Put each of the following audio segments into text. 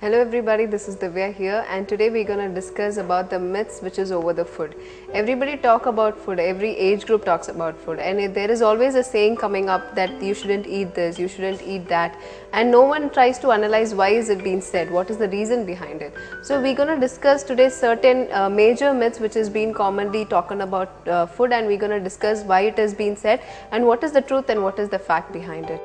Hello everybody, this is Divya here, and today we're going to discuss about the myths which is over the food. Everybody talk about food, every age group talks about food, and there is always a saying coming up that you shouldn't eat this, you shouldn't eat that, and no one tries to analyze why is it being said, what is the reason behind it. So we're going to discuss today certain major myths which is being commonly talking about food, and we're going to discuss why it is being said and what is the truth and what is the fact behind it.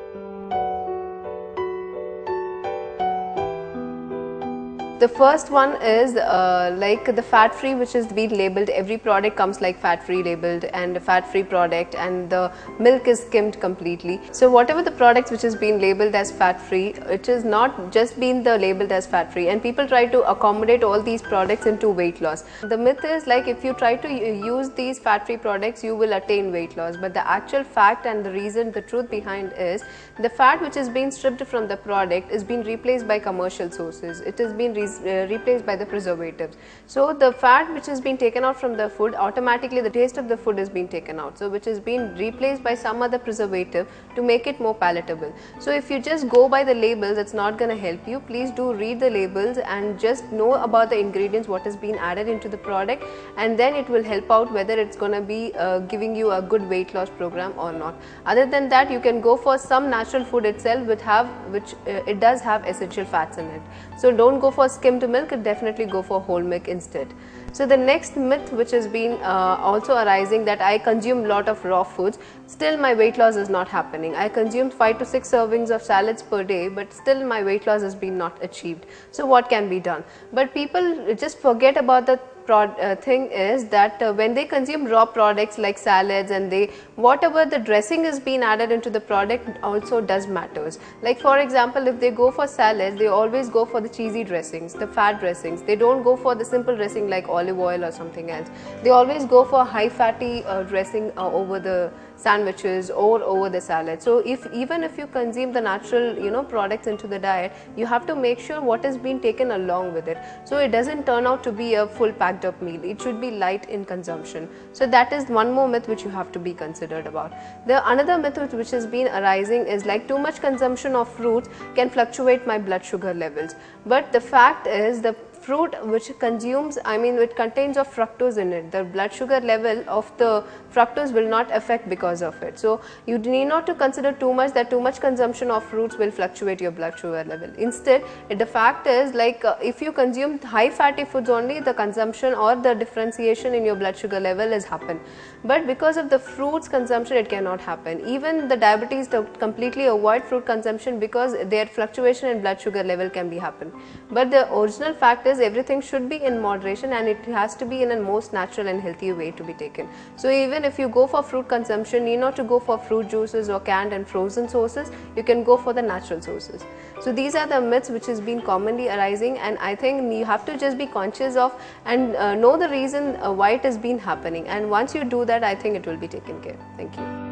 The first one is like the fat free, which is being labeled. Every product comes like fat free labeled and a fat free product, and the milk is skimmed completely. So whatever the products which is being labeled as fat free, it is not just being labeled as fat free, and people try to accommodate all these products into weight loss. The myth is like if you try to use these fat free products, you will attain weight loss, but the actual fact and the reason, the truth behind is the fat which is being stripped from the product is being replaced by commercial sources. It is being replaced by the preservatives. So the fat which is being taken out from the food, automatically the taste of the food is being taken out, so which is being replaced by some other preservative to make it more palatable. So if you just go by the labels, it's not going to help you. Please do read the labels and just know about the ingredients, what is being added into the product, and then it will help out whether it's going to be giving you a good weight loss program or not. Other than that, you can go for some natural food itself which it does have essential fats in it. So don't go for skimmed milk, definitely go for whole milk instead. So the next myth which has been also arising, that I consume lot of raw foods, still my weight loss is not happening. I consumed 5 to 6 servings of salads per day, but still my weight loss has been not achieved. So what can be done? But people just forget about the thing is that when they consume raw products like salads, and whatever the dressing is being added into the product also does matters. Like for example, if they go for salads, they always go for the cheesy dressings, the fat dressings. They don't go for the simple dressing like olive oil or something else. They always go for high fatty dressing over the sandwiches or over the salad. So even if you consume the natural products into the diet, you have to make sure what is being taken along with it, so it doesn't turn out to be a full packed up meal. It should be light in consumption. So that is one more myth which you have to be considered about. The another myth which has been arising is like too much consumption of fruits can fluctuate my blood sugar levels. But the fact is, the fruit which consumes, it contains of fructose in it. The blood sugar level of the fructose will not affect because of it. So you need not to consider too much that too much consumption of fruits will fluctuate your blood sugar level. Instead, the fact is like if you consume high fatty foods only, the consumption or the differentiation in your blood sugar level is happen. But because of the fruits consumption, it cannot happen. Even the diabetes completely avoid fruit consumption because their fluctuation in blood sugar level can be happen. But the original fact is everything should be in moderation, and it has to be in a most natural and healthy way to be taken. So even if you go for fruit consumption, you need not to go for fruit juices or canned and frozen sources. You can go for the natural sources. So these are the myths which has been commonly arising, and I think you have to just be conscious of and know the reason why it has been happening, and once you do that, I think it will be taken care. Thank you.